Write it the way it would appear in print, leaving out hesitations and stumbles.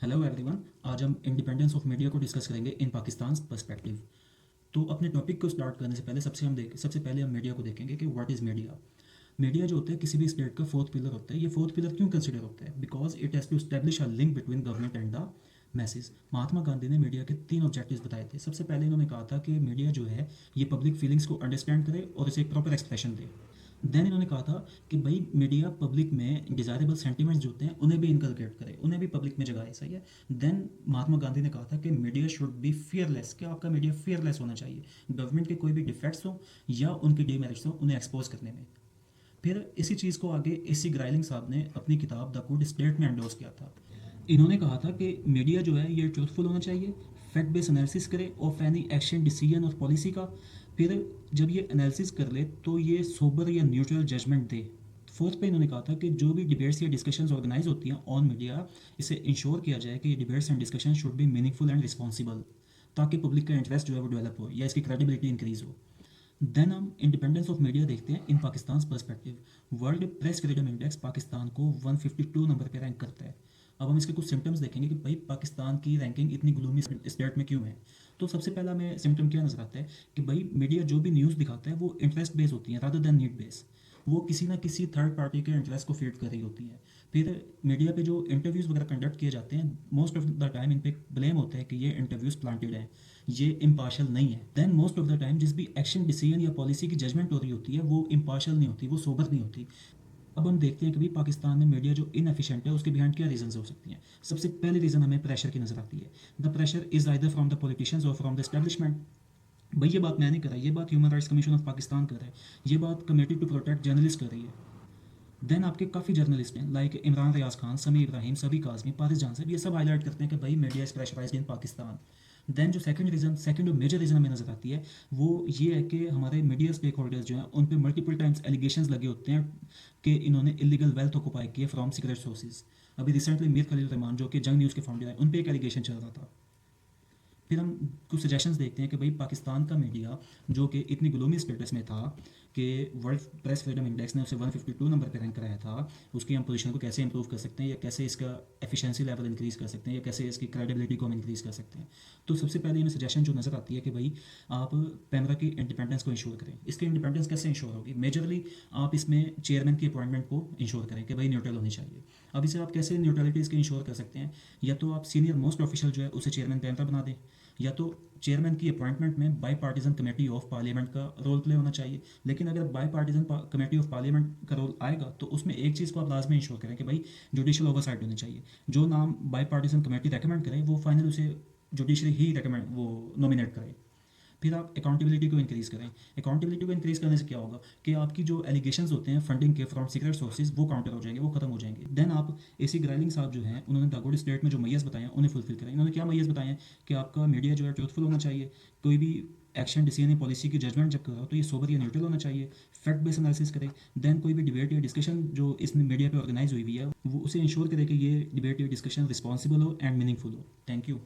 Hello everyone. आज हम independence of media को डिस्कस करेंगे इन पाकिस्तान पर्सपेक्टिव। तो अपने टॉपिक को स्टार्ट करने से पहले सबसे पहले हम मीडिया को देखेंगे कि व्हाट इज़ मीडिया। मीडिया जो होता है किसी भी स्टेट का फोर्थ पिलर होता है। ये फोर्थ पिलर क्यों कंसिडर होता है? Because it has to establish a link between government and the message. Mahatma Gandhi ने मीडिया के तीन ऑब्जेक्टिव्स बताए थे। सबसे पहले इन्होंने कहा था कि मीडिया जो है ये पब्लिक फीलिंग्स को अंडरस्टैंड करे और इसे एक प्रॉपर एक्सप्रेशन दे। देन इन्होंने कहा था कि भाई मीडिया पब्लिक में डिज़ायरेबल सेंटिमेंट्स जो होते हैं उन्हें भी इनकलकेट करे, उन्हें भी पब्लिक में जगाए। सही है। देन महात्मा गांधी ने कहा था कि मीडिया शुड बी फियरलेस, कि आपका मीडिया फियरलेस होना चाहिए। गवर्नमेंट के कोई भी डिफेक्ट्स हो या उनकी डीमेरिट्स हो उन्हें एक्सपोज करने में। फिर इसी चीज़ को आगे AC ग्राइलिंग साहब ने अपनी किताब द गुड स्टेट में एंडोर्स किया था। इन्होंने कहा था कि मीडिया जो है ये ट्रूथफुल होना चाहिए, फैक्ट बेस्ड एनालिसिस करे ऑफ एनी एक्शन डिसीजन और पॉलिसी का। फिर जब ये एनालिसिस कर ले तो ये सोबर या न्यूट्रल जजमेंट दे। फोर्थ पे इन्होंने कहा था कि जो भी डिबेट्स या डिस्कशंस ऑर्गेनाइज होती हैं ऑन मीडिया, इसे इंश्योर किया जाए कि ये debates and discussion should be meaningful and responsible, ताकि पब्लिक का इंटरेस्ट जो है वो डेवलप हो या इसकी क्रेडिबिलिटी इंक्रीज हो। देन हम इंडिपेंडेंस ऑफ मीडिया देखते हैं in Pakistan perspective. World press freedom index Pakistan को 152 नंबर पर रैंक करता है। अब हम इसके कुछ सिम्टम्स देखेंगे कि भाई पाकिस्तान की रैंकिंग इतनी ग्लूमी स्टेट में क्यों है। तो सबसे पहला हमें सिम्टम क्या नजर आता है कि भाई मीडिया जो भी न्यूज़ दिखाता है वो इंटरेस्ट बेस होती है रादर देन नीड बेस। वो किसी ना किसी थर्ड पार्टी के इंटरेस्ट को फीड कर रही होती है। फिर मीडिया पे जो इंटरव्यूज़ वगैरह कंडक्ट किए जाते हैं most of the time in पे ब्लेम होता है कि ये इंटरव्यूज़ प्लांटेड है, ये इम्पार्शल नहीं है। Then most of the time जिस भी एक्शन डिसीजन या पॉलिसी की जजमेंट हो रही होती है वो इम्पार्शल नहीं होती, वो सोबर नहीं होती। अब हम देखते हैं कि भाई पाकिस्तान में मीडिया जो इनएफिशिएंट है उसके बिहाइंड क्या रीजंस हो सकती हैं। सबसे पहली रीज़न हमें प्रेशर की नज़र आती है। The pressure is either from the politicians और फ्रॉम द एस्टेब्लिशमेंट। भाई ये बात मैं नहीं कर रहा, ये बात human rights commission of Pakistan कर रहा है, ये बात कमेटी टू प्रोटेक्ट जर्नलिस्ट कर रही है। देन आपके काफ़ी जर्नलिस्ट हैं लाइक इमरान रियाज खान, समी इब्राहिम, सभी काजमी, पारिस जानसब, ये सब हाईलाइट करते हैं कि भाई media is pressurised in Pakistan. Then जो सेकंड और मेजर रीज़न हमें नज़र आती है वो ये है कि हमारे मीडिया स्टेक होल्डर्स जो हैं उन पे मल्टीपल टाइम्स एलिगेशंस लगे होते हैं कि इन्होंने इलीगल वेल्थ ऑक्युपाई की है फ्रॉम सीक्रेट सोर्सेज। अभी रिसेंटली मीर खलील रहमान जो कि जंग न्यूज़ के फाउंडर हैं उन पे एक एलिगेशन चल रहा था। फिर हम कुछ सजेशंस देखते हैं कि भाई पाकिस्तान का मीडिया जो कि इतनी ग्लोमी स्टेटस में था कि वर्ल्ड प्रेस फ्रीडम इंडेक्स ने उसे 152 नंबर पर रैंक कराया था, उसकी हम पोजीशन को कैसे इंप्रूव कर सकते हैं या कैसे इसका एफिशिएंसी लेवल इंक्रीज़ कर सकते हैं या कैसे इसकी क्रेडिबिलिटी को हम इंक्रीज़ कर सकते हैं। तो सबसे पहले हमें सजेशन जो नज़र आती है कि भाई आप पैमरा की इंडिपेंडेंस को इंश्योर करें। इसकी इंडिपेंडेंस कैसे इंश्योर होगी? मेजरली आप इसमें चेयरमैन की अपॉइंटमेंट को इंश्योर करें कि भाई न्यूट्रल होनी चाहिए। अब इसे आप कैसे न्यूट्रलिटी इसकी इंश्योर कर सकते हैं? या तो आप सीनियर मोस्ट ऑफिशियल जो है उसे चेयरमैन पैमरा बना दें, या तो चेयरमैन की अपॉइंटमेंट में by partisan committee of parliament का रोल प्ले होना चाहिए। लेकिन अगर by partisan committee of parliament का रोल आएगा तो उसमें एक चीज़ को आप लाजमी इंश्योर करें कि भाई जुडिशल ओवरसाइट होनी चाहिए। जो नाम बाई पार्टीजन कमेटी रेकमेंड करें वो फाइनल उसे जुडिशरी ही रेकमेंड वो नॉमिनेट करे। फिर आप अकाउंटेबिलिटी को इंक्रीज़ करें। अकाउंटेबिलिटी को इंक्रीज़ करने से क्या होगा कि आपकी जो एलिगेशंस होते हैं फंडिंग के फ्रॉम सीक्रेट सोर्सेज वो काउंटर हो जाएंगे, वो खत्म हो जाएंगे। देन आप AC ग्राइलिंग साहब जो हैं उन्होंने द गुड स्टेट में जो मैयर्स बताए हैं उन्हें फुलफिल करें। इन्होंने क्या मैयर्स बताए हैं कि आपका मीडिया जो है ट्रूथफुल होना चाहिए, कोई भी एक्शन डिसीजन या पॉलिसी की जजमेंट जब कर रहा हो तो ये सोबर या न्यूट्रल होना चाहिए, फैक्ट बेस्ड एनालिसिस करें। देन कोई भी डिबेट या डिस्कशन जो इस मीडिया पे ऑर्गेनाइज हुई है वो उसे इंश्योर करे कि ये डिबेट या डिस्कशन रिस्पॉन्सिबल हो एंड मीनिंगफुल हो। Thank you.